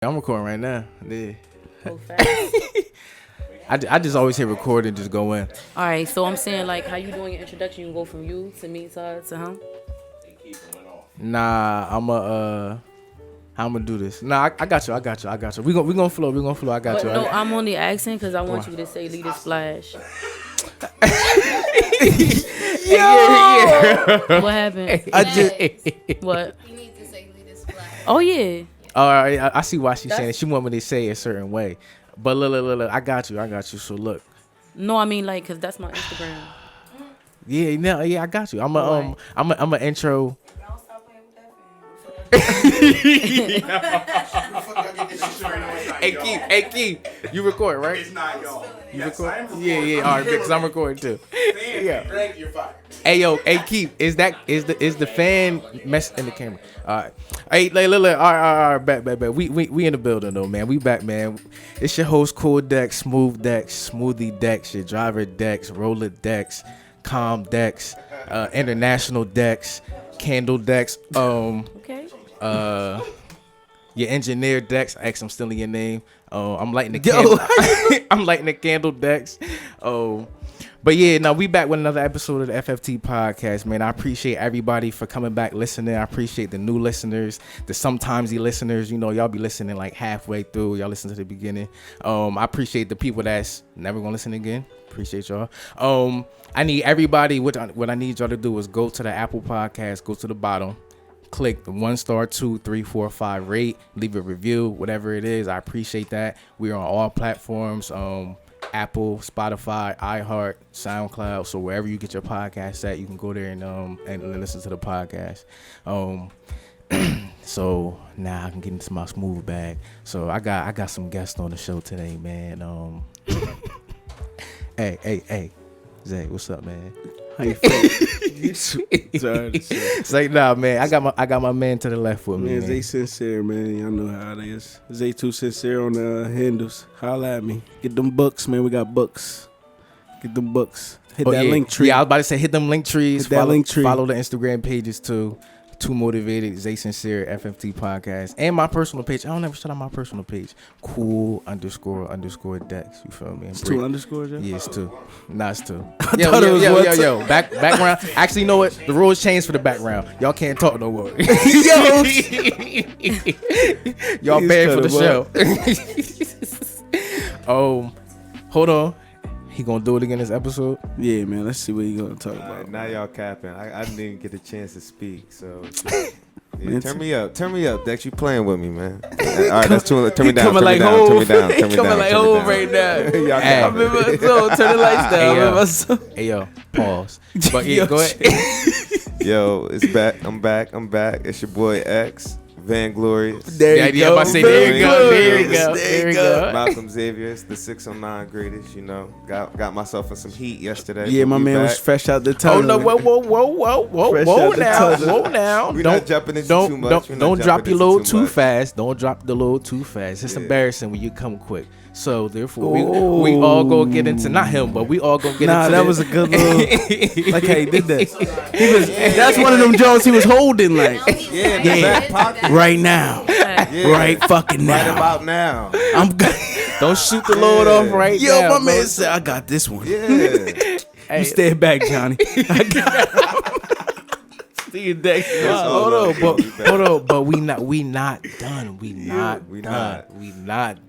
I'm recording right now. Yeah. Go fast. I just always hit record and just go in. All right, so I'm saying like how you doing your introduction? You go from you to me to him. Nah, how I'm gonna do this. Nah, I got you. We gonna flow. I got But you. no, I'm only asking because I want you to say lead a splash. Yeah. What happened? What? You need to say lead a splash. Oh yeah. All right, I see why she's saying it. She want me to say it a certain way. But look, I got you. So look. No, I mean like, cause that's my Instagram. Yeah, no, I got you. I'm a intro. Don't stop playing with that thing. Hey, Keith, you record, right? It's not y'all. You record? Yeah, all right, because I'm recording too. Yeah. Greg, you're fired. Hey, Keith, is the fan mess in the camera? All right. Hey, look, all right, back. We in the building though, man. We back, man. It's your host, Cool Dex, Smooth Dex, Smoothie Dex, your driver Dex, Roller Dex, Calm Dex, International Dex, Candle Dex. Okay. Your engineer Dex. I'm stealing your name. I'm lighting the candle. I'm lighting the candle Dex. But yeah, now we back with another episode of the FFT Podcast, man. I appreciate everybody for coming back listening. I appreciate the new listeners, the sometimes listeners. You know, y'all be listening like halfway through. Y'all listen to the beginning. I appreciate the people that's never gonna listen again. Appreciate y'all. I need everybody. What I need y'all to do is go to the Apple Podcast, go to the bottom, click the 1 star, 2, 3, 4, 5 rate, leave a review, whatever it is. I appreciate that. We're on all platforms. Apple, Spotify, iHeart, SoundCloud. So wherever you get your podcast at, you can go there and listen to the podcast. So now I can get into my smooth bag. So I got some guests on the show today, man. Hey, Zay, what's up, man? How you feeling? Say nah, man. I got my man to the left with me. Man, ZaySincere, man. Y'all know how it is. Zay2Sincere on the handles. Holla at me. Get them books, man. We got books. Get them books. Hit that link tree. Yeah, I was about to say hit them link trees. Hit that link tree. Follow the Instagram pages too. Too Motivated, ZaySincere, FFT Podcast, and my personal page. I don't ever shut out my personal page. Cool__Dex. You feel me? It's 2 underscores, yeah? Yeah, it's 2. Nah, it's 2. Yo. Background. Actually, you know what? The rules changed for the background. Y'all can't talk no more. Y'all banned for the show. Hold on. He gonna do it again this episode? Yeah, man. Let's see what he gonna talk about. Now y'all capping. I didn't even get a chance to speak. So yeah, turn me up, Dex. You playing with me, man? All right, that's too. Turn me down. Coming like home right now. I remember turn the lights down. Hey yo, pause. But yeah, go ahead. Yo, it's back. I'm back. It's your boy X. Vainglorious. There you go. There you go. Malcom Xavier, the 609 greatest. You know, got myself in some heat yesterday. Yeah, my man was fresh out the tunnel. Oh no! Whoa now! We're not jumping into too much. Don't drop your load too fast. Don't drop the load too fast. It's embarrassing when you come quick. So therefore, we all gonna get into not him, but we all gonna get into. Nah, that was a good little. Like how he did that. That's one of them Jones he was holding like. Back pocket. Right now. Right fucking now. Right about now. I'm good. Don't shoot the load off right now. Yo, my man said, I got this one. Yeah. You stay back, Johnny. I got See you next time. Hold on, but we not done. We not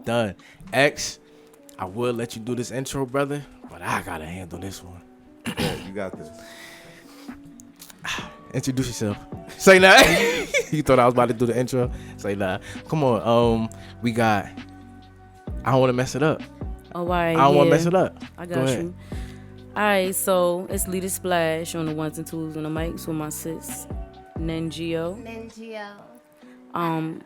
done. X, I will let you do this intro, brother, but I gotta handle this one. Yeah, you got this. Introduce yourself. Say nah. You thought I was about to do the intro? Say nah. Come on. We got. I don't want to mess it up. All right. I don't want to mess it up. I got you. All right, so it's Lead a Splash on the 1s and 2s on the mics with my sis, Nengio.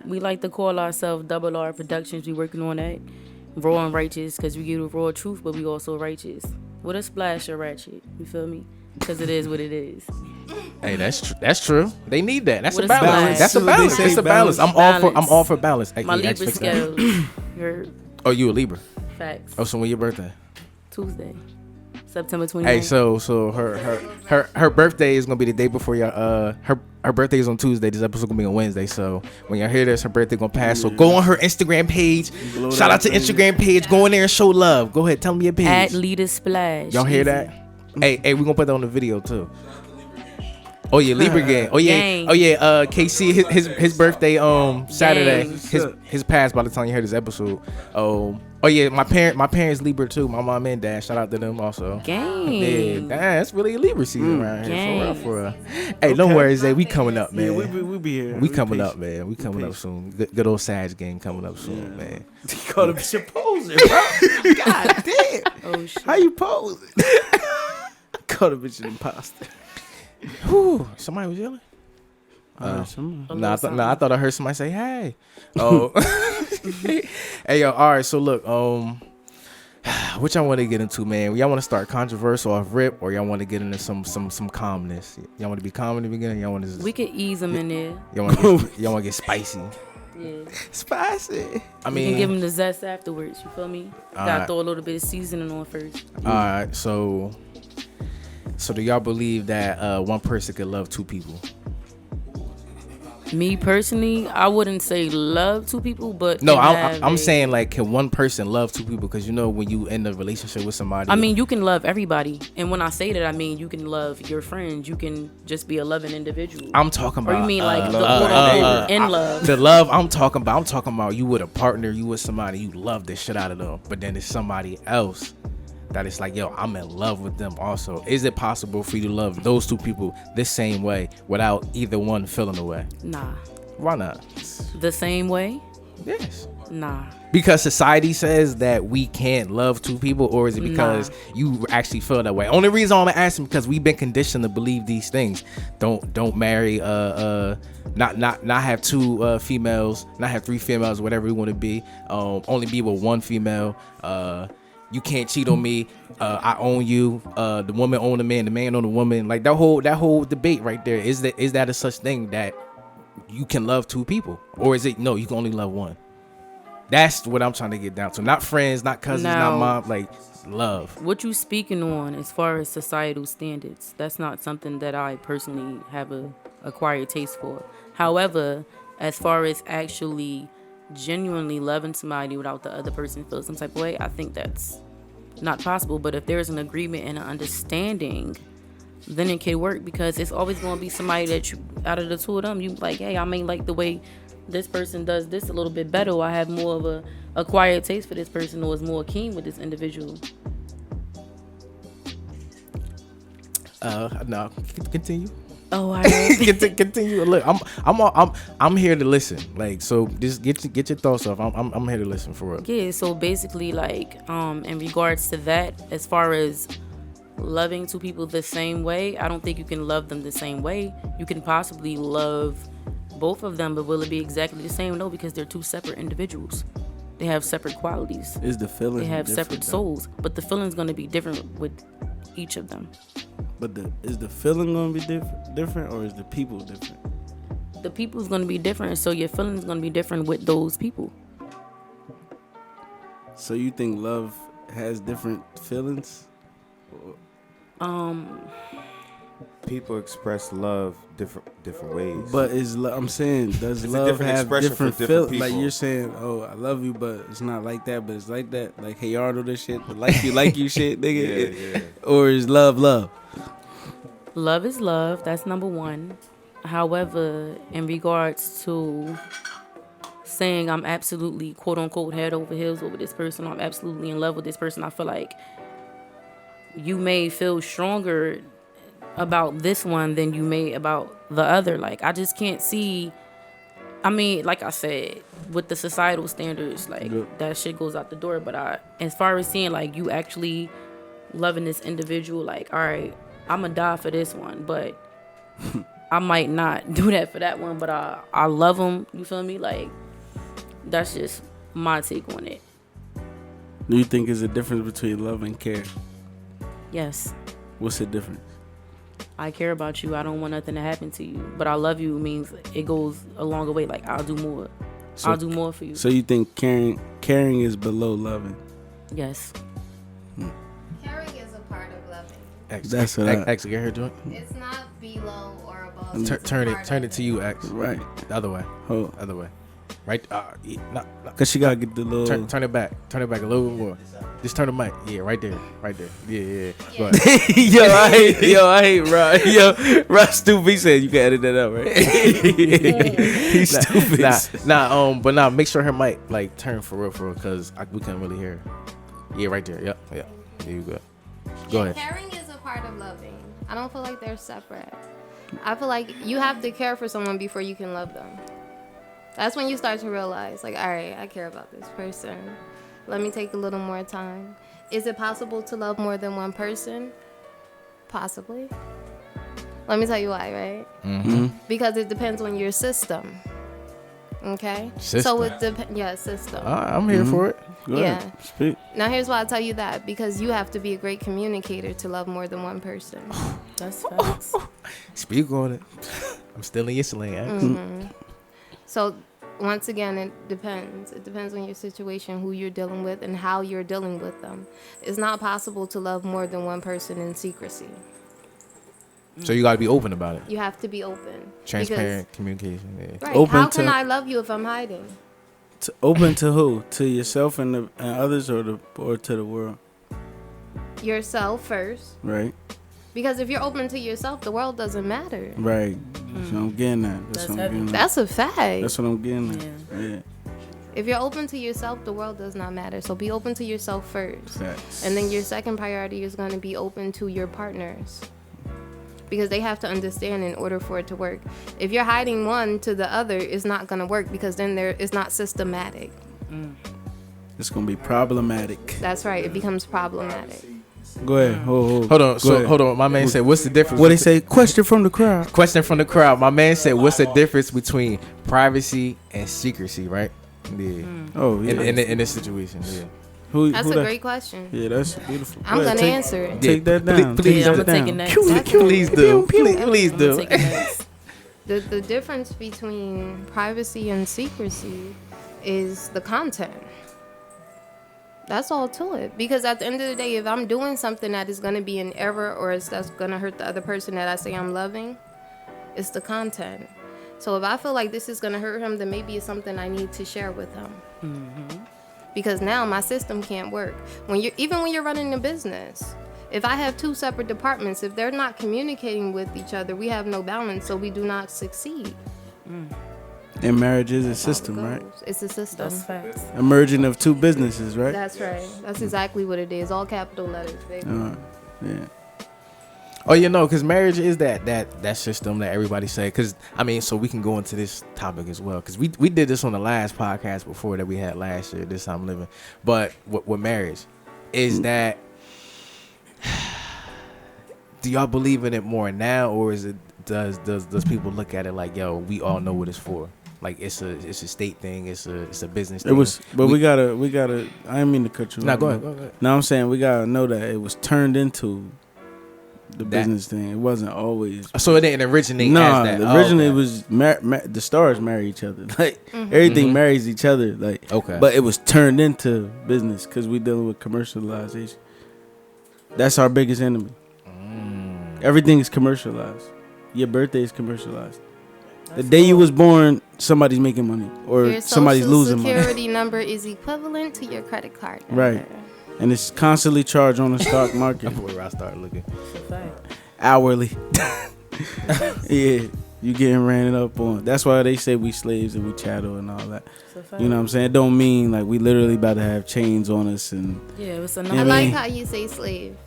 We like to call ourselves Double R Productions. We working on that. Raw&Righteous, because we give the raw truth, but we also righteous. With a splash of ratchet. You feel me? Because it is what it is. Hey, that's true. They need that. That's With a balance. That's a balance. It's a balance. I'm all for balance. Hey, my Libra scales. Oh, you a Libra? Facts. Oh, so when your birthday? Tuesday. September 29th. Hey, so her birthday is gonna be the day before your her birthday is on Tuesday. This episode gonna be on Wednesday. So when y'all hear this, her birthday gonna pass. So go on her Instagram page. Shout out to Instagram page. Go in there and show love. Go ahead, tell me your page. At Leader Splash. Y'all hear that? Hey, we gonna put that on the video too. Oh yeah, Libra gang. Oh yeah, Gang. oh yeah. KC, his birthday Saturday. Gang. His passed by the time you heard this episode. Oh yeah, my parents Libra too. My mom and dad. Shout out to them also. Gang. Yeah, damn, it's really a Libra season around here. Gang. For real. Hey, don't worry, Zay. We coming up, man. Yeah, we be here. We coming up, man. We coming up soon. Good old Sag gang coming up soon, man. You call him shit posing, bro. God damn. Oh shit. How you posing? Call the bitch an imposter. Whew, somebody was yelling. A I little thought I heard somebody say, "Hey." Oh, hey yo. All right, so look, what y'all want to get into, man? Y'all want to start controversial off rip, or y'all want to get into some calmness? Y'all want to be calm in the beginning? Y'all want to? We could ease them in there. Y'all want to get spicy? Yeah. Spicy. I We mean, can give them the zest afterwards. You feel me? Gotta Alright. throw a little bit of seasoning on first. all right. So do y'all believe that one person could love two people? Me personally, I wouldn't say love two people, but No, can I'm have a- saying like, can one person love two people? Because you know when you end a relationship with somebody, I mean, you can love everybody, and when I say that, I mean you can love your friends. You can just be a loving individual. I'm talking about. Or you mean like the love quote unquote in love? The love I'm talking about you with a partner, you with somebody, you love the shit out of them, but then it's somebody else that it's like, yo, I'm in love with them also. Is it possible for you to love those two people the same way without either one feeling away? Nah. Why not? The same way? Yes. Nah. Because society says that we can't love two people, or is it because you actually feel that way? Only reason I'm asking because we've been conditioned to believe these things. Don't marry not have two females, not have three females, whatever we want to be. Only be with one female. You can't cheat on me. I own you. The woman own the man own the woman. Like that whole debate right there. Is that a such thing that you can love two people, or is it no? You can only love one. That's what I'm trying to get down to. Not friends, not cousins, not mom. Like love. What you speaking on as far as societal standards? That's not something that I personally have a acquired taste for. However, as far as actually genuinely loving somebody without the other person feeling some type of way, I think that's not possible. But if there's an agreement and an understanding, then it can work, because it's always going to be somebody that you, out of the two of them, you like, hey, I may like the way this person does this a little bit better, or I have more of a acquired taste for this person, or is more keen with this individual. No, continue. Oh, I know. Continue. Look, I'm here to listen. Like, so just get your thoughts off. I'm here to listen for real. Yeah, so basically, like, in regards to that, as far as loving two people the same way, I don't think you can love them the same way. You can possibly love both of them, but will it be exactly the same? No, because they're two separate individuals. They have separate qualities. Is the feeling? They have different, separate though? souls, but the feeling's going to be different with each of them. But is the feeling gonna be different, or is the people different? The people's going to be different, so your feeling's going to be different with those people. So you think love has different feelings? People express love different ways. But I'm saying, does It's a love different have expression different for different feelings? Like people. you're saying, oh, I love you, but it's not like that. But it's like that. Like, hey, y'all know this shit. But like you shit, nigga. Yeah. Or is love? Love is love. That's number one. However, in regards to saying I'm absolutely, quote unquote, head over heels over this person, I'm absolutely in love with this person, I feel like you may feel stronger about this one than you may about the other. Like, I just can't see. I mean, like I said, with the societal standards, like, that shit goes out the door. But as far as seeing, like, you actually loving this individual, like, all right, I'm gonna die for this one, but I might not do that for that one, but I love them. You feel me? Like, that's just my take on it. Do you think there's a difference between love and care? Yes, What's the difference? I care about you. I don't want nothing to happen to you, but I love you means it goes a longer way. Like, I'll do more. I'll do more for you. So you think caring is below loving? Yes. Caring is a part of That's what X, get her joint. It's not below or above. Turn it to you, X. Right. The other way. Oh, Other way. Right. cause she gotta get the little. Turn it back. Turn it back a little more. Just turn the mic. Yeah, right there. Right there. Yeah. Go ahead. Yo, I hate Rod. Yo, Rod stupid. He said you can edit that out, right? He's stupid. But make sure her mic like turn for real, cause we couldn't really hear her. Yeah, right there. Yep. There you go. Go ahead. Caring is a part of loving. I don't feel like they're separate. I feel like you have to care for someone before you can love them. That's when you start to realize, like, all right, I care about this person. Let me take a little more time. Is it possible to love more than one person? Possibly. Let me tell you why, right? Mm-hmm. Because it depends on your system. Okay? System. So it depends. Yeah, system. I'm here for it. Go ahead. Speak. Now, here's why I tell you that. Because you have to be a great communicator to love more than one person. That's facts. Speak on it. I'm still in your slang, X. Mm-hmm. So, once again, it depends. It depends on your situation, who you're dealing with, and how you're dealing with them. It's not possible to love more than one person in secrecy. So you gotta be open about it. You have to be open. Transparent communication. Yeah. Right. Open How can to- I love you if I'm hiding? Open to who? To yourself and others, or to the world? Yourself first. Right. Because if you're open to yourself, the world doesn't matter. Right. That's what I'm getting at. That's what I'm heavy. getting at. That's a fact. That's what I'm getting at. Yeah. If you're open to yourself, the world does not matter. So be open to yourself first. Facts. And then your second priority is going to be open to your partners. Because they have to understand in order for it to work. If you're hiding one to the other, it's not going to work because then it's not systematic. It's gonna be problematic. That's right. It becomes problematic. Go ahead. Hold Hold on. Go So ahead. hold on. My man said, "What's the difference?" What they say? Question from the crowd. Question from the crowd. My man said, "What's the difference between privacy and secrecy?" Right? Yeah. Oh yeah. In this situation, yeah. That's a great question. Yeah, that's beautiful. I'm going to answer it. Take that down. Please, Yeah, I'm Take gonna that take it down. next. Please do. Please I'm do. gonna take it next. The difference between privacy and secrecy is the content. That's all to it. Because at the end of the day, if I'm doing something that is going to be an error or that's going to hurt the other person that I say I'm loving, it's the content. So if I feel like this is going to hurt him, then maybe it's something I need to share with him. Mm-hmm. Because now my system can't work. Even when you're running a business, if I have two separate departments, if they're not communicating with each other, we have no balance, so we do not succeed. And marriage is a That's how it system, right? goes. It's a system. That's facts. A merging of two businesses, right? That's right. That's exactly what it is. All capital letters, baby. Yeah. Oh, you know, because marriage is that system that everybody say. Because I mean, so we can go into this topic as well. Because we did this on the last podcast before that we had last year. This Time Living, but with marriage, is that do y'all believe in it more now, or is it does people look at it like, yo, we all know what it's for? Like it's a state thing. It's a business thing. It was, but we gotta. I didn't mean to cut you off. No, go ahead. No, I'm saying we gotta know that it was turned into the That- business thing. It wasn't always. So it didn't originate as that. Originally Oh, it was the stars marry each other. Like everything marries each other. Like Okay. but it was turned into business because we dealing with commercialization. That's our biggest enemy. Everything is commercialized. Your birthday is commercialized. The day you was born, somebody's making money or Your somebody's social losing money. security number is equivalent to your credit card number. Right. And it's constantly charged on the stock market. That's where I started looking. It's a fact. Hourly. Yeah. You getting ran up on. That's why they say we slaves and we chattel and all that. It's a fact. You know what I'm saying? It don't mean like we literally about to have chains on us and Yeah, it's a Yeah, I number. like how you say slave.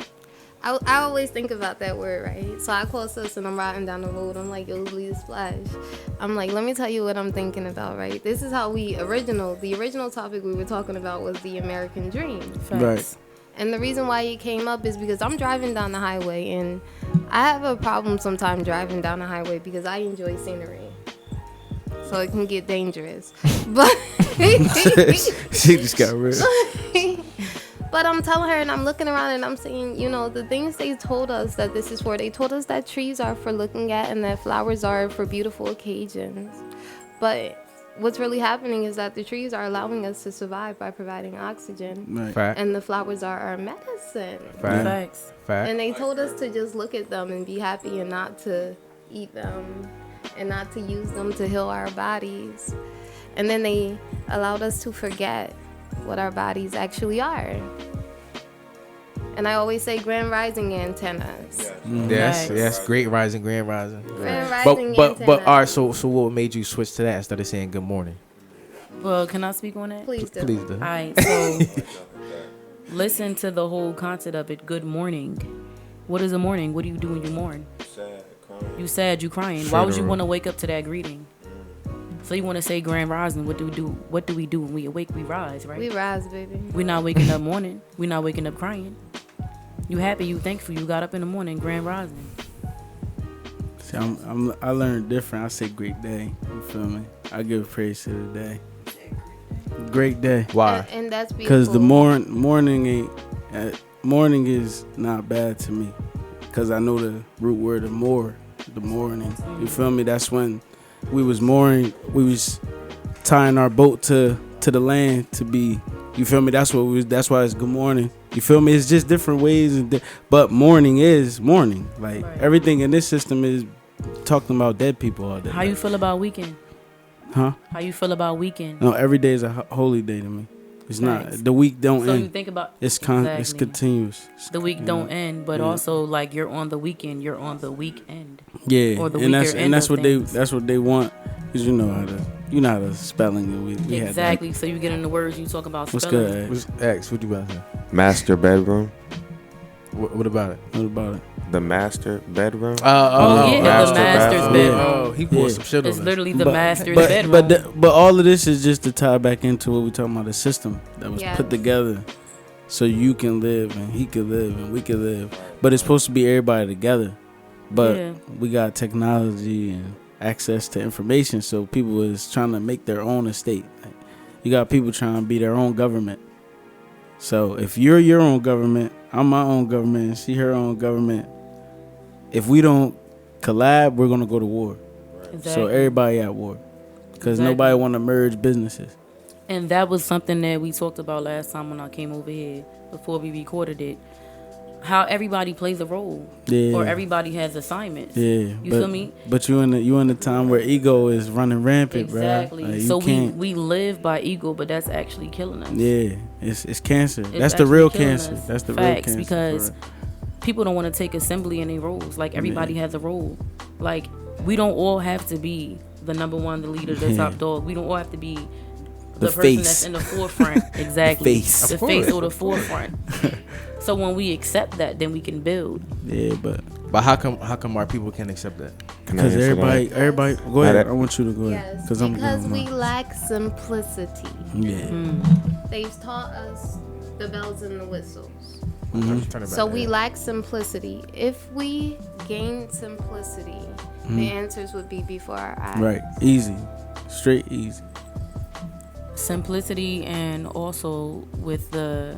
I always think about that word, right? So I call sis and I'm riding down the road. I'm like, yo, please splash. I'm like, let me tell you what I'm thinking about, right? This is how the original topic we were talking about was the American dream. Facts. Right. And the reason why it came up is because I'm driving down the highway and I have a problem sometimes driving down the highway because I enjoy scenery. So it can get dangerous. But she just got real. But I'm telling her and I'm looking around and I'm saying, you know, the things they told us that this is for, they told us that trees are for looking at and that flowers are for beautiful occasions. But what's really happening is that the trees are allowing us to survive by providing oxygen. Right. Fact. And the flowers are our medicine. Fact. Facts. Fact. And they told us to just look at them and be happy and not to eat them and not to use them to heal our bodies. And then they allowed us to forget what our bodies actually are. And I always say grand rising antennas. Yes, Nice. yes, great rising, grand rising. Grand rising But antennas. all right. So what made you switch to that instead of saying good morning? Well, can I speak on that? Please do. Please do. All right, so listen to the whole concept of it. Good morning. What is a morning? What do you do when you mourn? Sad, crying. You sad, you crying. Why would you Funeral. want to wake up to that greeting? So you want to say grand rising. What do we do? What do we do when we awake? We rise, right? We rise, baby. We're not waking up mourning. We're not waking up crying. You happy, you thankful, you got up in the morning, grand rising. See, I learned different. I say great day. You feel me? I give praise to the day. Great day. Why? And that's beautiful. Because the morning is not bad to me. Because I know the root word of more, the morning. You feel me? That's when we was mooring. We was tying our boat to the land to be. You feel me? That's what we was. That's why it's good morning. You feel me? It's just different ways, but morning is morning. Like Right. everything in this system is talking about dead people all day. How you feel about weekend? Huh? How you feel about weekend? No, every day is a holy day to me. It's Facts. not. The week don't So you end. think about It's it's Exactly. continuous. the week don't end, but Yeah. also like you're on the weekend, you're on the weekend. Yeah, Or the and that's weaker and end that's of what things. that's what they want. Cause you know how to spelling it. We had that. Exactly. So you get in the words, you talk about What's spelling. good? What's X? What you about to say? Master bedroom. What about it? What about it? The master bedroom. Oh, yeah, master the master's bathroom. bedroom. Oh, he pulled Yeah. some shit on It's us. literally the master's bedroom. But all of this is just to tie back into what we talking about, the system that was Yes. put together so you can live and he can live and we can live. But it's supposed to be everybody together. But Yeah. we got technology and access to information, so people is trying to make their own estate. Like, you got people trying to be their own government. So if you're your own government, I'm my own government, and she her own government. If we don't collab, we're gonna go to war. Exactly. So everybody at war, because Exactly. nobody want to merge businesses. And that was something that we talked about last time when I came over here before we recorded it. How everybody plays a role, Yeah, or everybody has assignments. yeah. You but, feel me? But you in the time where ego is running rampant, Exactly. bro. Like, So you can't. we live by ego, but that's actually killing us. Yeah, it's cancer. It's That's the actually real killing cancer. us. That's the real Facts, cancer. because for real. people don't want to take assembly in their roles. Like everybody has a role. Like we don't all have to be the number one, the leader, the Yeah. top dog. We don't all have to be The the person face. that's in the forefront. Exactly. face. The Of face course. or the forefront. So when we accept that, then we can build. Yeah, but But how come our people can't accept that? Can I because answer that? everybody, go ahead. that- I want you to go ahead. Yes, I'm because going we on. lack simplicity. Yeah. They've taught us the bells and the whistles. Mm-hmm. Turn it back. So we lack simplicity. If we gain simplicity, the answers would be before our eyes. Right. Easy. Straight easy. Simplicity, and also with the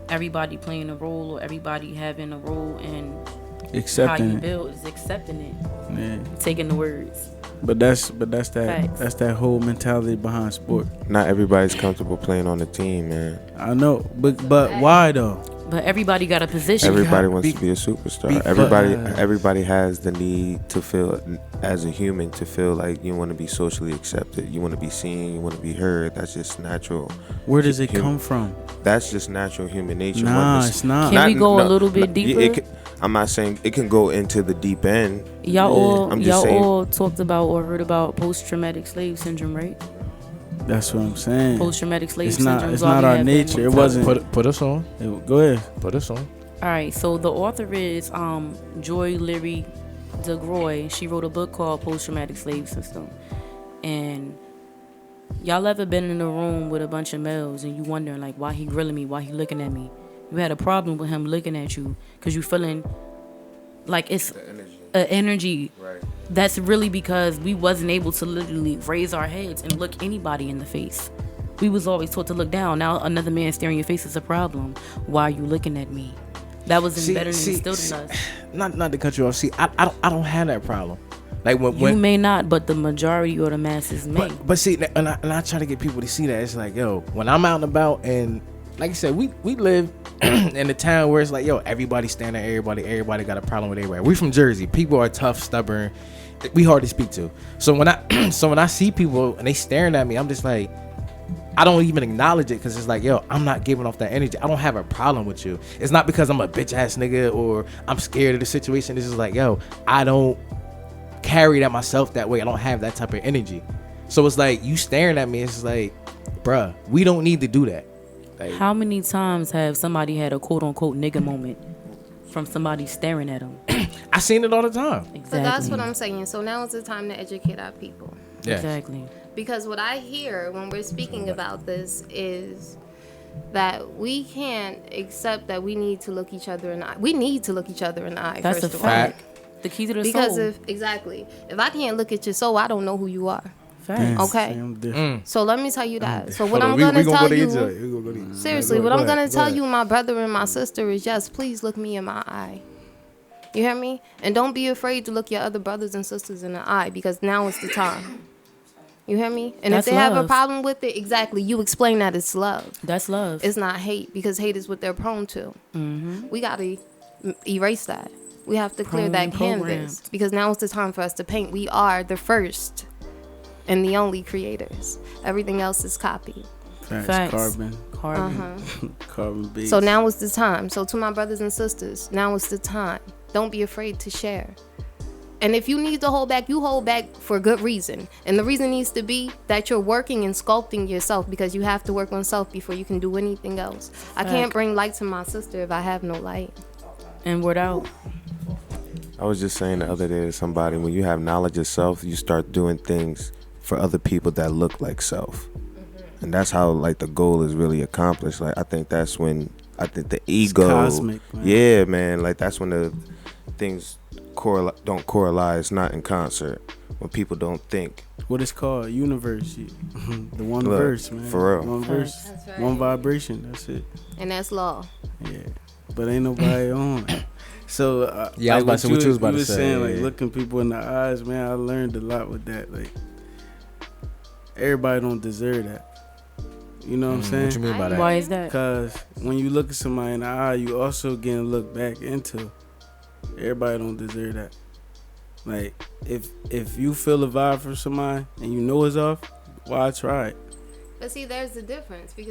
everybody playing a role or everybody having a role in how you Accepting it. build is accepting it, Yeah. taking the words. But that's Facts. that whole mentality behind sport. Not everybody's comfortable playing on the team, man. I know. But why though? But everybody got a position. Everybody wants be- to be a superstar. be- Everybody has the need to feel, as a human, to feel like you want to be socially accepted. You want to be seen. You want to be heard. That's just natural. Where does it Hum- come from? That's just natural human nature. Nah, Once- it's not. Can we go a little bit deeper? I'm not saying it can go into the deep end. Y'all I'm just saying- all talked about or heard about post-traumatic slave syndrome, right? That's what I'm saying. Post-traumatic slave It's syndrome. not. It's is why not we our have that nature. It mentality. wasn't. Put us on. Go ahead. Put us on. All right, so the author is Joy Leary DeGroy. She wrote a book called Post-Traumatic Slave System. And y'all ever been in a room with a bunch of males and you wondering like why he grilling me, why he looking at me? You had a problem with him looking at you because you feeling like it's an energy. Right. That's really because we wasn't able to literally raise our heads and look anybody in the face. We was always taught to look down. Now another man staring your face is a problem. Why are you looking at me? That was embedded and instilled in us. Not to cut you off. See, I don't have that problem. Like You when may not, but the majority or the masses may. but see, and I try to get people to see that it's like, yo, when I'm out and about, and like I said, we live in a town where it's like, yo, everybody stand at everybody got a problem with everybody. We from Jersey. People are tough, stubborn. We hard to speak to. So when I see people and they staring at me, I'm just like, I don't even acknowledge it because it's like, yo, I'm not giving off that energy. I don't have a problem with you. It's not because I'm a bitch ass nigga or I'm scared of the situation. This is like, yo, I don't carry that myself that way. I don't have that type of energy. So it's like you staring at me. It's like, bruh, we don't need to do that. Like, How many times have somebody had a quote unquote nigga moment from somebody staring at them? I seen it all the time. Exactly. So that's what I'm saying. So now is the time to educate our people. Yeah. Exactly. Because what I hear when we're speaking about this is that we can't accept that we need to look each other in the eye. We need to look each other in the eye, That's first a of all. fact. The key to the Because soul. if I can't look at your soul, I don't know who you are. Facts. Okay. I'm different. So let me tell you that. So Hold what on, I'm we gonna gonna tell go to you, each other. We gonna go to each- seriously, Go what I'm ahead, gonna go tell ahead. you, my brother and my sister, is yes, please look me in my eye. You hear me? And don't be afraid to look your other brothers and sisters in the eye, because now is the time. You hear me? And That's if they have a love. problem with it, exactly, you explain that it's love. That's love. It's not hate, because hate is what they're prone to. Mm-hmm. We gotta erase that. We have to clear Prone that and canvas, programmed. because now is the time for us to paint. We are the first and the only creators. Everything else is copied. Facts. Carbon Uh-huh. based. So now is the time. So to my brothers and sisters, now is the time. Don't be afraid to share. And if you need to hold back, you hold back for good reason. And the reason needs to be that you're working and sculpting yourself, because you have to work on self before you can do anything else. I can't bring light to my sister if I have no light. And word out. I was just saying the other day to somebody, when you have knowledge of self, you start doing things for other people that look like self. And that's how, like, the goal is really accomplished. Like, I think that's when, I think the ego, cosmic, man. yeah, man, like, that's when the things don't correlate. It's not in concert. When people don't think. What it's called, universe. The one Look, verse, man. for real. One verse, That's right. one vibration. That's it. And that's law. Yeah, but ain't nobody on. So Yeah, I was about to say what you was about to was say, saying, yeah, like yeah. looking people in the eyes, man. I learned a lot with that. Like everybody don't deserve that. You know what I'm saying? What you mean by that? Why is that? Because when you look at somebody in the eye, you also getting looked back into. Everybody don't deserve that. Like if you feel a vibe from somebody and you know it's off, why try it? But see, there's the difference, because